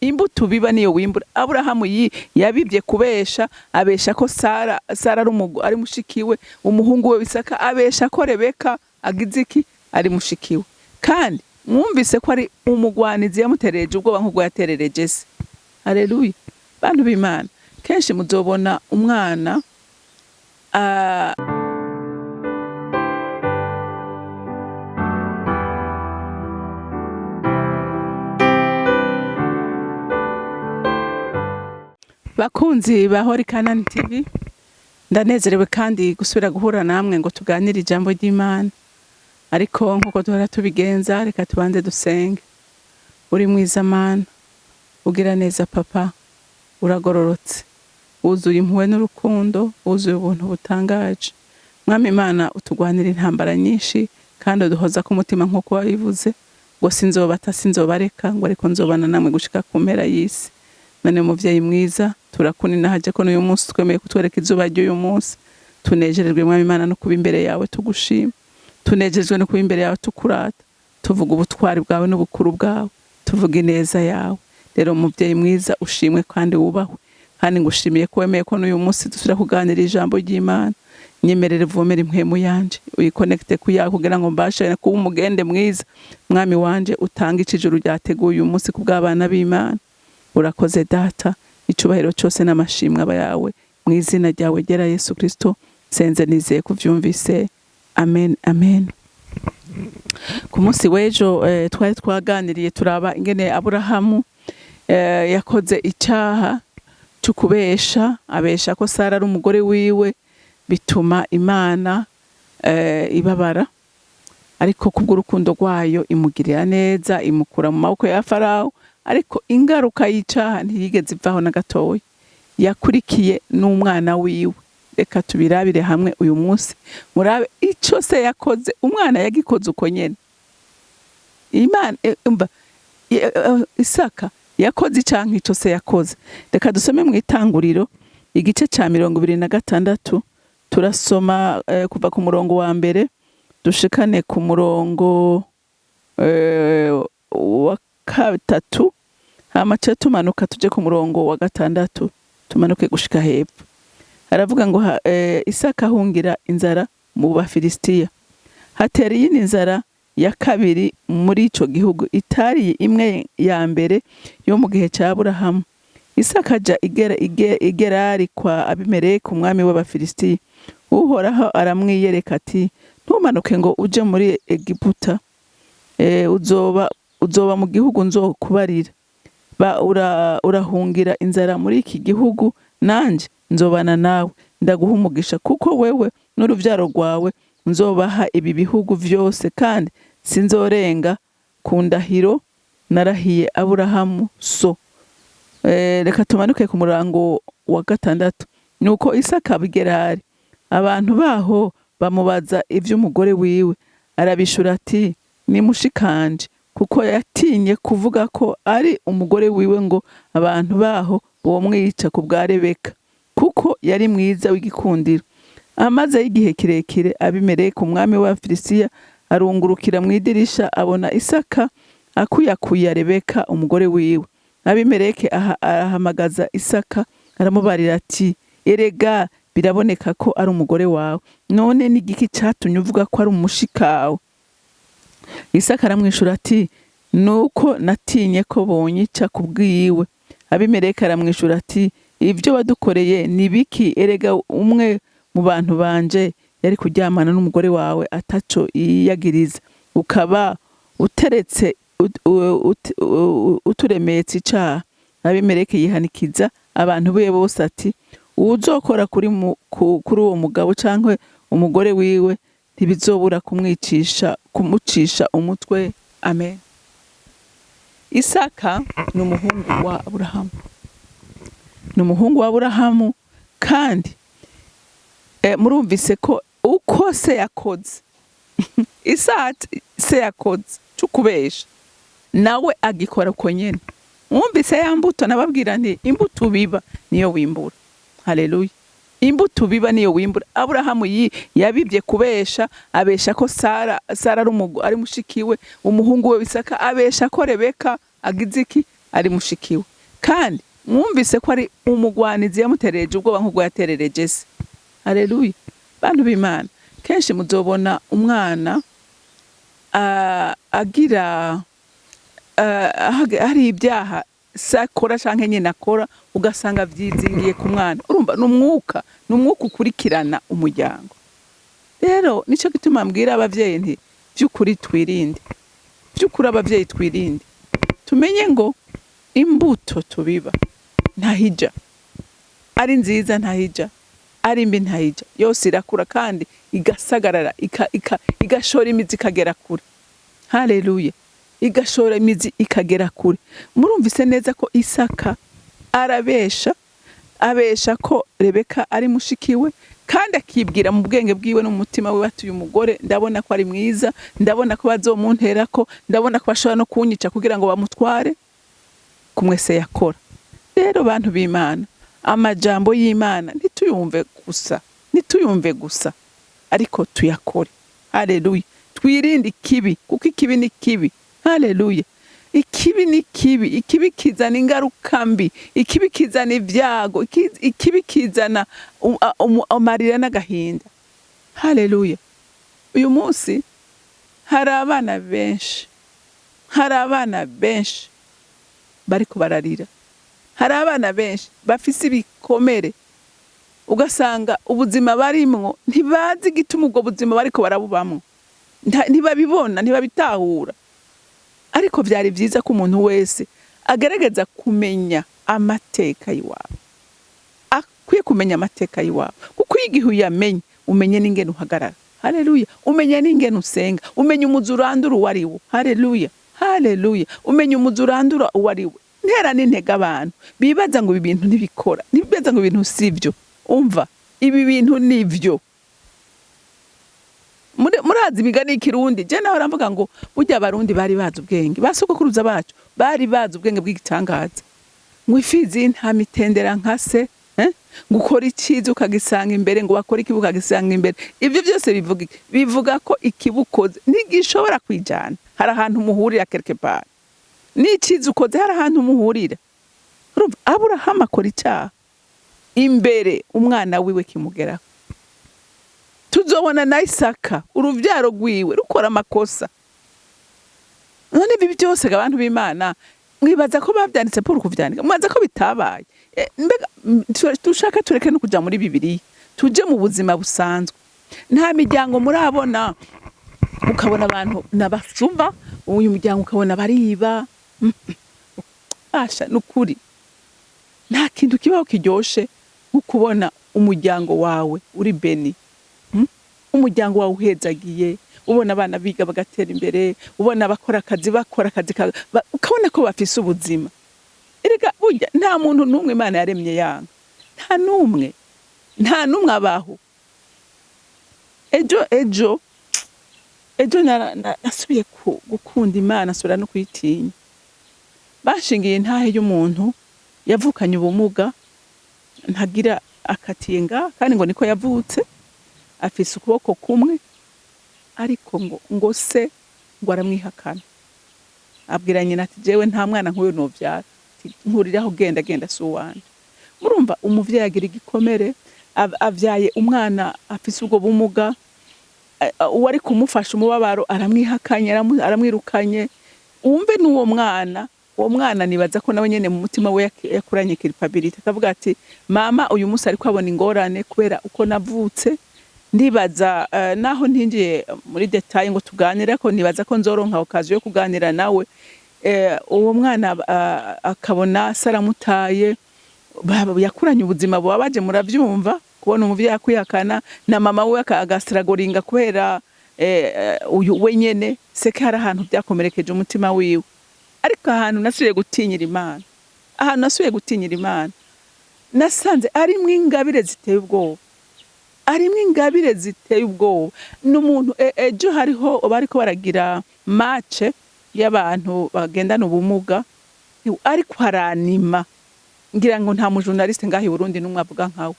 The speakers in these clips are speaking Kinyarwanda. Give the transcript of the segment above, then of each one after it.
imbuto ubiba niyo wimbura. Aburahamu yabibye kubesha, abesha ko Sara ari mushikiwe, umuhungu we Isaka abesha ko Rebeka agize iki ari mushikiwe. Kandi mwumvise ko ari umugwanizi yamuterereje ubwoba nk'ubwo yaterereje se. Haleluya. Bantu b'Imana, kenshi muzobona umwana bakunzi ba CANAAN TV, ndanezerewe kandi gusubira guhura namwe ngo tuganire ijambo ry'Imana. Ariko nkuko duhora tubigenza, reka tubanze dusenge. Uri mwiza Mana, ugira neza Papa, uragororotse, wuzuye impuhwe n'urukundo, wuzuye ubuntu butangaje. Mwami Imana, utugwanira intambara nyinshi kandi uduhoza ku mutima nkuko wabivuze, ngo sinzobata sinzobareka, ngo ariko nzobana namwe gushika ku mpera y'isi. None muvyeyi mwiza, turakunina haje ko n'uyu munsi twemeye kutwereka izuba ry'uyu munsi. Tunejerejwe Mwami Imana no kuba imbere yawe tugushima. Tunejejwe no kuba imbere yawe tukurata. Tuvuga ubutwari bwawe n'ubukuru bwawe. Tuvuga ineza yawe. Rero muvyeyi mwiza, ushimwe kandi wubahwe. Kandi ngushimiye ko wemeye ko n'uyu munsi dusubira kuganira ijambo ry'Imana. Nyemerere vomera impwemu yanje, uyikonekte kuyawe kugira ngo mbashe kuba umugende mwiza. Mwami wanje, utanga ijuru ryateguye uyu munsi kubw'abana b'Imana. Urakoze Data, icubahiro cyose n'amashimwe aba yawe mu izina ryawe ryera Yesu Kristo, senze nizeye kuvyumvise. Amen, amen. Ku munsi w'ejo twari twaganiriye turaba ingene Aburahamu yakoze icyaha cyo kubesha, abesha ko Sara ari umugore wiwe, bituma Imana ibabara. Ariko kubw'urukundo rwayo imugirira neza, imukura mu maboko ya Farawo. Ariko ingaruka y'icyaha ntiyigeze ivaho na gatoya. Yakurikiye n'umwana wiwe. Reka tubirabire hamwe uyu munsi, murabe icyo se yakoze. Umwana yagikoze uko nyene. Imana Isaka yakoze icyaha icyo se yakoze. Reka dusome mu Itanguriro igice cya 26. Turasoma kuva ku murongo wa mbere dushikane ku murongo wa gatatu, hama tumanuka tuje ku murongo wa 6, tumanuke gushika hepfo. Aravuga ngo Isaka ahungira inzara mu Bafilistiya. Hatera iyindi nzara ya kabiri muri ico gihugu, itari imwe ya mbere yo mu gihe cya Aburahamu. Isaka aja Igerari kwa Abimeleki umwami w'Abafilistiya. Uhoraho aramwiyereka ati, ntumanuke ngo uje muri Egiputa, uzoba mu gihugu nzokubarira. Urahungira inzara muri iki gihugu, nanje nzobana nawe, ndaguha umugisha, kuko wewe n'uruvyaro rwawe nzobaha ibi bihugu vyose, kandi sinzorenga ku ndahiro narahiye Aburahamu so. Reka tumanuke ku murango wa 6. Nuko Isaka Igerari, abantu baho bamubaza ivy'umugore wiwe. Arabishura ati, ni mushikanje, kuko yatinye kuvuga ko ari umugore wiwe ngo abantu baho bomwica ku bwa Rebeka, kuko yari mwiza w'igikundiro. Amaze y'igihe kirekire, Abimeleki umwami w'Abafilistiya arungurukira mu idirisha, abona Isaka akuyakuya Rebeka umugore wiwe. Abimeleki arahamagaza Isaka, aramubarira ati, erega biraboneka ko ari umugore wawe, none ni igiki cyatumye uvuga ko ari umushikawe? Isaka aramwishura ati, nuko natinye ko bonyica kubwiwe. Abimeleki aramwishura ati, ibyo wadukoreye ni biki? Erega umwe mu bantu banje yari kuryamana n'umugore wawe ataco yiyagiriza, ukaba uteretse uturemetse icaha. Abimeleki yihanikiza abantu be bose ati, uzokora kuri uwo mugabo canke umugore wiwe ntibizobura kumucisha umutwe. Amen. Isaka ni umuhungu wa Aburahamu. Ni umuhungu wa Aburahamu, kandi murumvise ko uko se yakoze Isaka se yakoze cukubesha, nawe agikora uko nyene. Mwumvise ya mbuto nababwira nti imbuto ubiba niyo wimbura. Haleluya. Imbuto ubiba niyo wimbura. Aburahamu yabibye kubesha, abesha ko Sara ari mushikiwe, umuhungu we Isaka abesha ko Rebeka agize iki ari mushikiwe, kandi mwumvise ko ari umugwanizi yamuterereje ubwoba nk'ubwo yaterereje se. Haleluya. Bantu b'Imana, kenshi muzobona umwana agira hari ibyaha sakora canke nyine akora, ugasanga vyizingiye ku mwana. Urumva n'umwuka ukurikirana umuryango. Rero nico gituma mbwira abavyeyi nti by'ukuri twirinde, by'ukuri abavyeyi twirinde, tumenye ngo imbuto tubiba ntahija, ari nziza ntahija, ari mbi ntahija, yose irakura kandi igasagarara igashora imizi ikagera kure. Haleluya. Igashora imizi ikagera kure. Murumvise neza ko Isaka abesha ko Rebeka ari mushikiwe, kandi akibwira mu bwenge bwiwe n'umutima we batuye umugore, ndabona ko ari mwiza, ndabona ko bazomuntera ko, ndabona ko bashobora no kunyica kugira ngo bamutware, kumwe se yakora. Rero bantu b'Imana, amajambo y'Imana ntituyumve gusa, ariko tuyakore. Haleluya. Twirinde ikibi, kuko ikibi ni kibi. Haleluya. Ikibi ni kibi, ikibi kizana ingaruka mbi, ikibi kizana ibyago, ikibi kizana amarira n'agahinda. Haleluya. Uyu munsi hari abana benshi bariko bararira, hari abana benshi bafise ibikomere, ugasanga ubuzima barimwo ntibazi igituma ubwo buzima bariko barabubamwo, ntibabibona, ntibabitahura. Ariko vyari vyiza ko umuntu wese agerageza kumenya amateka y'iwabo, akwiye kumenya amateka y'iwabo, kuko igihe uyamenye umenye n'ingene uhagarara. Haleluya. Umenye n'ingene usenga, umenye umuzurandura uwariwo. Haleluya. Haleluya. Umenye umuzurandura uwariwo. Ntera n'intega abantu bibaza ngo ibi bintu ntibikora, nibaza ngo ibintu sivyo. Umva, ibi bintu nivyo. Murazi imigani y'ikirundi, je naho ramvuga ngo burya abarundi bari bazi ubwenge, basogokuruza bacu bari bazi ubwenge bw'igitangaza. Ngo ifizi nta mitendera nkase, gukora iciza ukagisanga imbere, ngo bakora ikibi ukagisanga imbere. Ivyo byose bivuga ko ikibukoze ntigishobora kwijana, hari ahantu muhurira quelque part. N'iciza ukoze hari ahantu muhurira. Urumva, Aburahamu akora icyaha imbere umwana wiwe kimugeraho. Tuzobona na Isaka uruvyaro rwiwe rukora amakosa. None ibi byose abantu b'Imana mwibaza ko bavyanditse pour kuvyandika, mwaza ko bitabaye. Mbega dushaka tureke no kuja muri Bibiliya, tuje mu buzima busanzwe. Nta miryango murabona ukabona abantu nabasumba, uyu muryango ukabona bariba. Asha nukuri nta kintu kibaho kiryoshe ukubona umuryango wawe uri beni, umuryango wawe uhezagiye, ubona abana biga bagatera imbere, ubona bakora akazi ukabona ko bafise ubuzima. Erega burya nta muntu n'umwe Imana yaremye yanga, nta n'umwe abaho. Ejo nasubiye gukunda Imana, asubira no kuyitinya. Bashingiye intahe y'umuntu yavukanye ubumuga, ntagira akatinga, kandi ngo niko yavutse, afise ukuboko kumwe, ariko ngo se ngo aramwihakana. Abwira nyina ati jewe nta mwana nk'uyu novyara, nkuriraho genda si uwanje. Murumva umuvyeyi agira igikomere, avyaye umwana afise ubwo bumuga, uwari kumufasha umubabaro aramwihakanye, aramwirukanye. Umve n'uwo mwana nibaza ko nawe nyene mu mutima we yakuranye culpability, akavuga ati mama uyu munsi ariko abona ingorane kubera uko navutse. Ndibaza naho ntinjiye muri detail ngo tuganire, ko nibaza ko nzoronka okazi yo kuganira nawe. Uwo mwana akabona saramutaye, yakuranye ubuzima bubabaje, muravyumva, kubona umuvyeyi akwihakana na mama we agastragoringa kubera uyu wenyene. Seke hari ahantu byakomerekeje umutima wiwe. Ariko ahantu nasubiye gutinyira Imana, nasanze arimwo ingabire ziteye ubwoba. N'umuntu ejo hariho bariko baragira match y'abantu bagendana ubumuga, ariko haranima, ngira ngo nta mujournaliste ngaho i Burundi n'umwe avuga nkawe.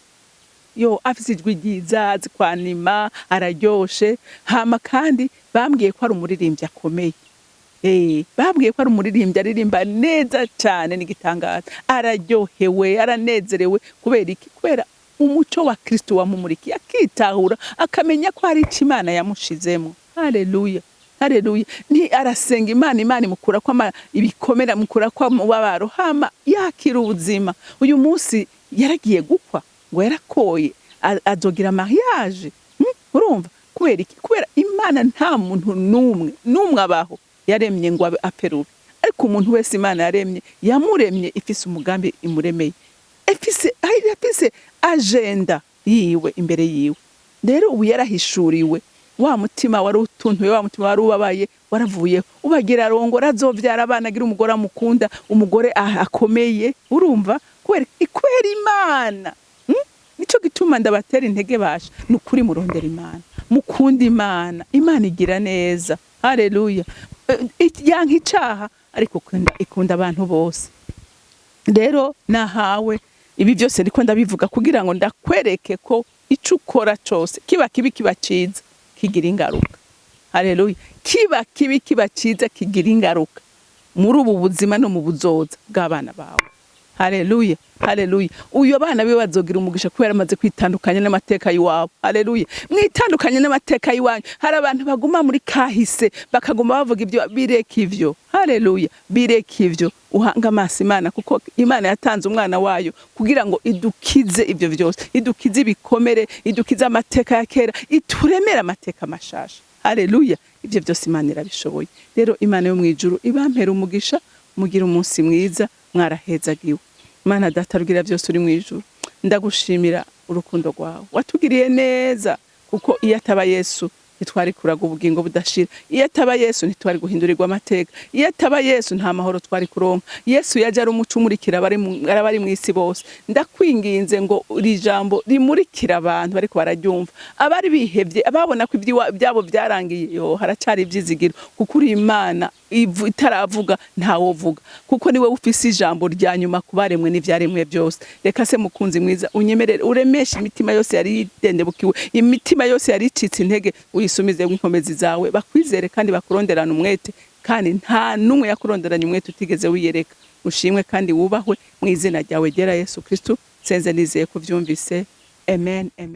Afise ijwi ryiza, azi kwanima, araryoshe. Hama kandi bambwiye ko ari umuririmbyi akomeye. babwiye ko ari umuririmbyi aririmba neza cyane n'igitangaza, araryohewe aranezerewe kubera iki? Kubera umuco wa Kristo wamumurikiye akitahura akamenya ko hari icyo Imana yamushizemo. Haleluya, haleluya. Ni arasenga Imana, Imana imukura kwa ibikomera, mukura kwa mubabaro, hama yakira ubuzima. Uyu munsi yaragiye gukwa ngo yarakoye azogira mariage. Urumva kubera iki? Kubera Imana nta muntu numwe abaho yaremye ngo aperube, ariko umuntu wese Imana yaremye yamuremye ifise umugambi imuremeye, ifise agenda yiwe imbere yiwe. Rero ubu yarahishuriwe, wa mutima wari utuntuye, wa mutima wari ubabaye waravuye, ubagira arongora azovyara abana, agira umugore amukunda, umugore akomeye. Urumva kubera Imana. Nico gituma ndabatera intege basha, nukuri murondera Imana, mukunda Imana. Imana igira neza. Haleluya. Yanka icaha ariko ikunda abantu bose. Rero nahawe ibi byose ariko ndabivuga kugira ngo ndakwereke ko ico ukora cyose, kiba kibi kiba ciza, kigira ingaruka. Haleluya. Kiba kibi kiba ciza, kigira ingaruka muri ubu buzima no mu buzoza bw'abana bawe. Haleluya, haleluya. Uyo bana biwe bazogira umugisha kubera amaze kwitandukanya n'amateka yiwabo. Haleluya. Mwitandukanye n'amateka yiwanyu. Hari abantu baguma muri kahise bakaguma bavuga ibyo, bireka ivyo. Haleluya, bireka ivyo. Uhanga amaso Imana, kuko Imana yatanze umwana wayo kugira ngo idukize ibyo byose, idukize ibikomere, idukize amateka ya kera, ituremera amateka mashasha. Haleluya. Ibyo byose Imana irabishoboye. Rero Imana yo mwijuru ibampera umugisha, mugira umunsi mwiza, mwarahezagiwe. Mana data rugira byose uri mwijuru, ndagushimira urukundo rwawe, watugiriye neza, kuko iyo ataba Yesu ntitwari kuraga ubugingo budashira, iyo ataba Yesu ntitwari guhindurirwa amateka, iyo ataba Yesu nta mahoro twari kuronka. Yesu yaje ari umuco umurikira abari mu isi bose. Ndakwinginze ngo iri jambo rimurikira abantu bariko bararyumva, abari bihevye, ababona ko ibyabo byarangiye, haracari ivyizigiro, kuko uri Imana itaravuga ntawovuga, kuko niwe ufise ijambo rya nyuma kubaremwe n'ivyaremwe byose. Reka se mukunzi mwiza unyemerere uremeshe imitima yose yari yidendebukiwe, imitima yose yari icitse intege, uyisumize inkomezi zawe, bakwizere kandi bakuronderana umwete, kandi nta numwe yakuronderanye umwete utigeze wiyereka. Ushimwe kandi wubahwe mu izina ryawe ryera Yesu Kristo. Senze nizeye kuvyumvise. Amen, amen.